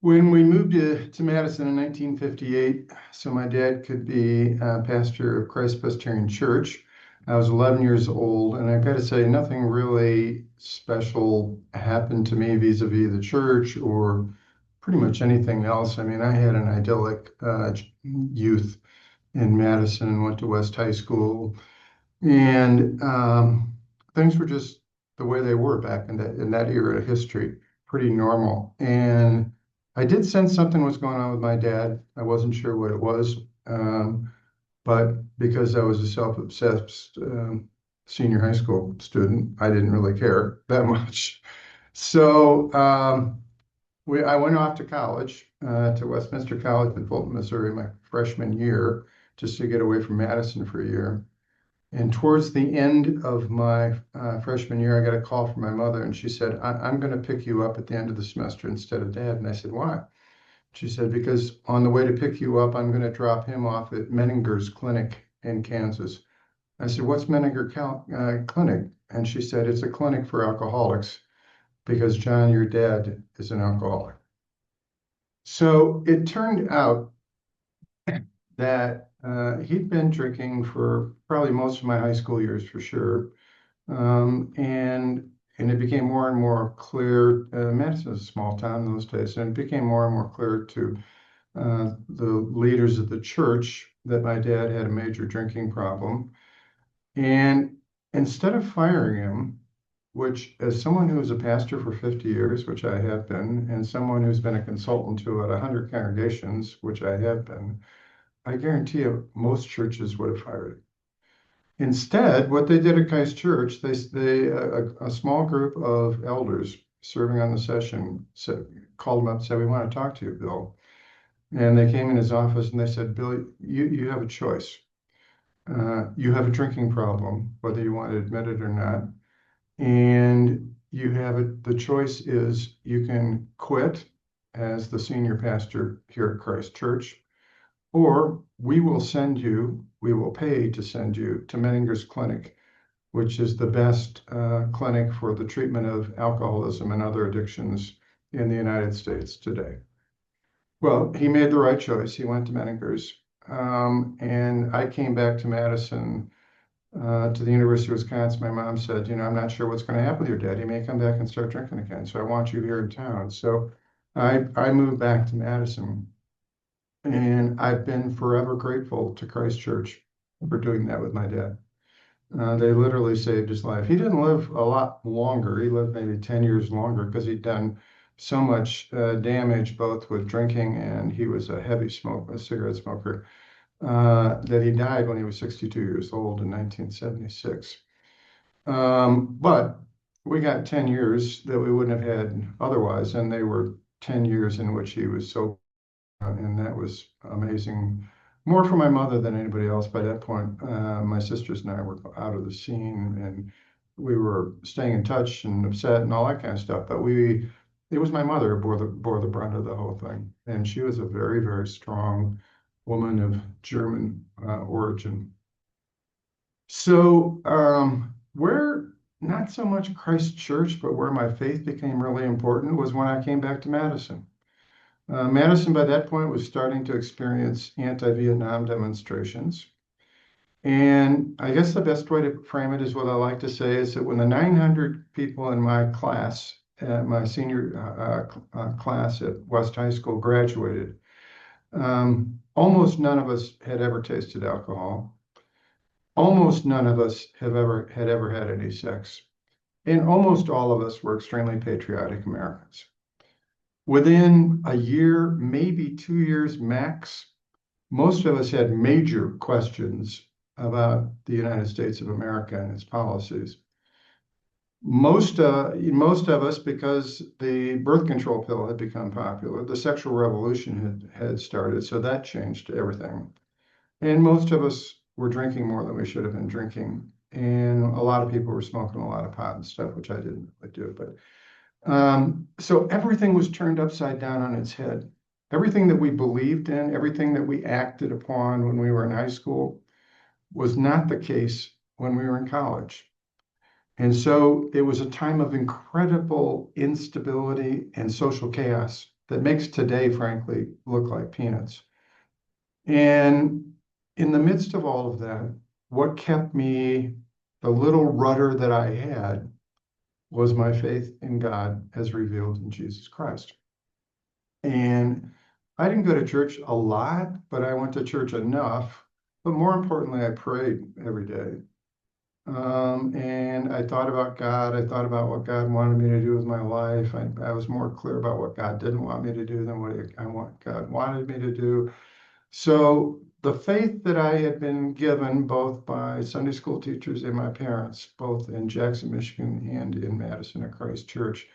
When we moved to Madison in 1958, so my dad could be pastor of Christ Presbyterian Church, I was 11 years old, and I've got to say, nothing really special happened to me vis-a-vis the church or pretty much anything else. I mean, I had an idyllic youth in Madison and went to West High School, and things were just the way they were back in that era of history, pretty normal. And I did sense something was going on with my dad. I wasn't sure what it was, but because I was a self-obsessed senior high school student, I didn't really care that much. So I went off to college, to Westminster College in Fulton, Missouri, my freshman year, just to get away from Madison for a year. And towards the end of my freshman year, I got a call from my mother, and she said, I'm going to pick you up at the end of the semester instead of Dad. And I said, why? She said, because on the way to pick you up, I'm going to drop him off at Menninger's clinic in Kansas. I said, what's Menninger clinic? And she said, it's a clinic for alcoholics because John, your dad, is an alcoholic. So it turned out that he'd been drinking for probably most of my high school years for sure. And it became more and more clear. Madison was a small town in those days, and it became more and more clear to the leaders of the church that my dad had a major drinking problem. And instead of firing him, which as someone who was a pastor for 50 years, which I have been, and someone who's been a consultant to about 100 congregations, which I have been, I guarantee you most churches would have fired him. Instead, what they did at Christ Church, a small group of elders serving on the session called him up and said, we want to talk to you, Bill. And they came in his office and they said, Bill, you have a choice. You have a drinking problem, whether you want to admit it or not. And the choice is you can quit as the senior pastor here at Christ Church, or we will pay to send you to Menninger's clinic, which is the best clinic for the treatment of alcoholism and other addictions in the United States today. Well, he made the right choice. He went to Menninger's. And I came back to Madison, to the University of Wisconsin. My mom said, I'm not sure what's going to happen with your dad. He may come back and start drinking again. So I want you here in town. So I moved back to Madison. And I've been forever grateful to Christ Church for doing that with my dad. They literally saved his life. He didn't live a lot longer. He lived maybe 10 years longer because he'd done so much damage, both with drinking, and he was a heavy smoker, a cigarette smoker, that he died when he was 62 years old in 1976. But we got 10 years that we wouldn't have had otherwise, and they were 10 years in which he was sober. And that was amazing, more for my mother than anybody else by that point. My sisters and I were out of the scene, and we were staying in touch and upset and all that kind of stuff. But it was my mother who bore the brunt of the whole thing. And she was a very, very strong woman of German origin. So where not so much Christ Church, but where my faith became really important was when I came back to Madison. Madison, by that point, was starting to experience anti-Vietnam demonstrations. And I guess the best way to frame it is what I like to say is that when the 900 people in my class, my senior class at West High School graduated, almost none of us had ever tasted alcohol. Almost none of us had ever had any sex. And almost all of us were extremely patriotic Americans. Within a year, maybe 2 years max, most of us had major questions about the United States of America and its policies. Most of us, because the birth control pill had become popular, the sexual revolution had started, so that changed everything. And most of us were drinking more than we should have been drinking. And a lot of people were smoking a lot of pot and stuff, which I didn't really do, but so everything was turned upside down on its head. Everything that we believed in, everything that we acted upon when we were in high school was not the case when we were in college. And so it was a time of incredible instability and social chaos that makes today, frankly, look like peanuts. And in the midst of all of that, what kept me, the little rudder that I had, was my faith in God as revealed in Jesus Christ. And I didn't go to church a lot, but I went to church enough. But more importantly, I prayed every day. And I thought about God. I thought about what God wanted me to do with my life. I was more clear about what God didn't want me to do than what God wanted me to do. So the faith that I had been given both by Sunday school teachers and my parents, both in Jackson, Michigan and in Madison at Christ Church,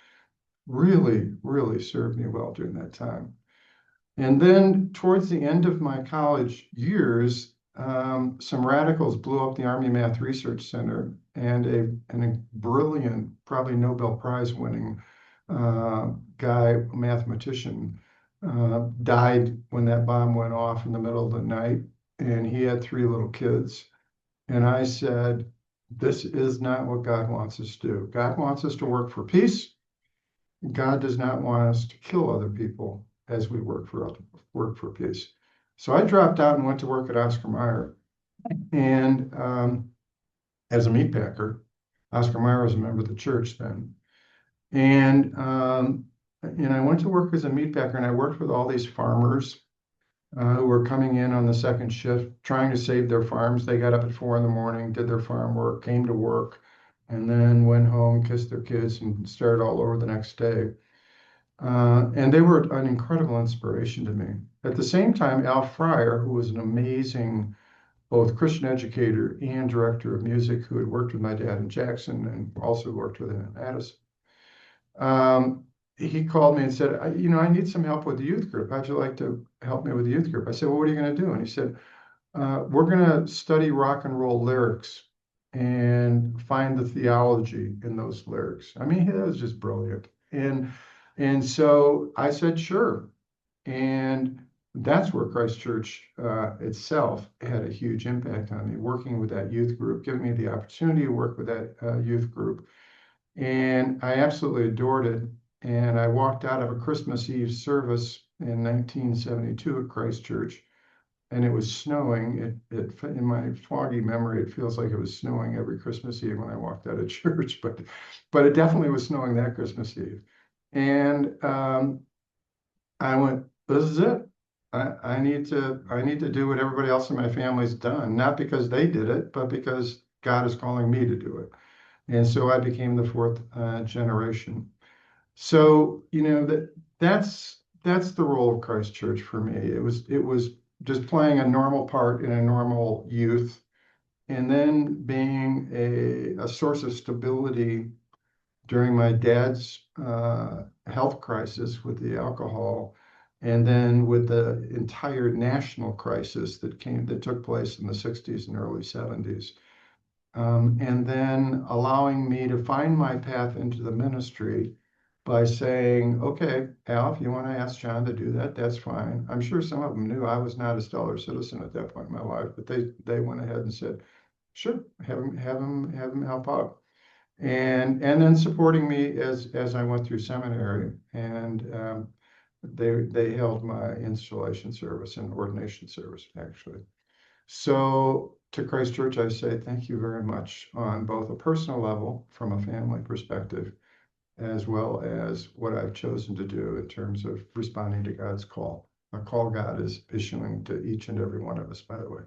really, really served me well during that time. And then towards the end of my college years, some radicals blew up the Army Math Research Center, and a brilliant, probably Nobel Prize winning guy, mathematician, died when that bomb went off in the middle of the night. And he had three little kids. And I said, this is not what God wants us to do. God wants us to work for peace. God does not want us to kill other people as we work for peace. So I dropped out and went to work at Oscar Mayer, and as a meat packer. Oscar Mayer was a member of the church then, and I went to work as a meat packer, and I worked with all these farmers who were coming in on the second shift, trying to save their farms. They got up at 4 in the morning, did their farm work, came to work, and then went home, kissed their kids, and started all over the next day. And they were an incredible inspiration to me. At the same time, Al Fryer, who was an amazing both Christian educator and director of music, who had worked with my dad in Jackson and also worked with him in Addison, he called me and said, I need some help with the youth group. How'd you like to help me with the youth group? I said, well, what are you going to do? And he said, we're going to study rock and roll lyrics and find the theology in those lyrics. I mean, that was just brilliant. And so I said, sure. And that's where Christ Church itself had a huge impact on me, working with that youth group, giving me the opportunity to work with that youth group. And I absolutely adored it. And I walked out of a Christmas Eve service in 1972 at Christ Church, and it was snowing. In my foggy memory, it feels like it was snowing every Christmas Eve when I walked out of church, but it definitely was snowing that Christmas Eve. And I went, this is it. I need to do what everybody else in my family's done, not because they did it, but because God is calling me to do it. And so I became the fourth generation. So, that's the role of Christ Church for me. It was just playing a normal part in a normal youth, and then being a source of stability during my dad's health crisis with the alcohol, and then with the entire national crisis that took place in the 60s and early 70s. And then allowing me to find my path into the ministry by saying, okay, Al, if you want to ask John to do that, that's fine. I'm sure some of them knew I was not a stellar citizen at that point in my life, but they went ahead and said, sure, have him help out. And then supporting me as I went through seminary, and they held my installation service and ordination service, actually. So to Christ Church, I say thank you very much on both a personal level from a family perspective, as well as what I've chosen to do in terms of responding to God's call. A call God is issuing to each and every one of us, by the way.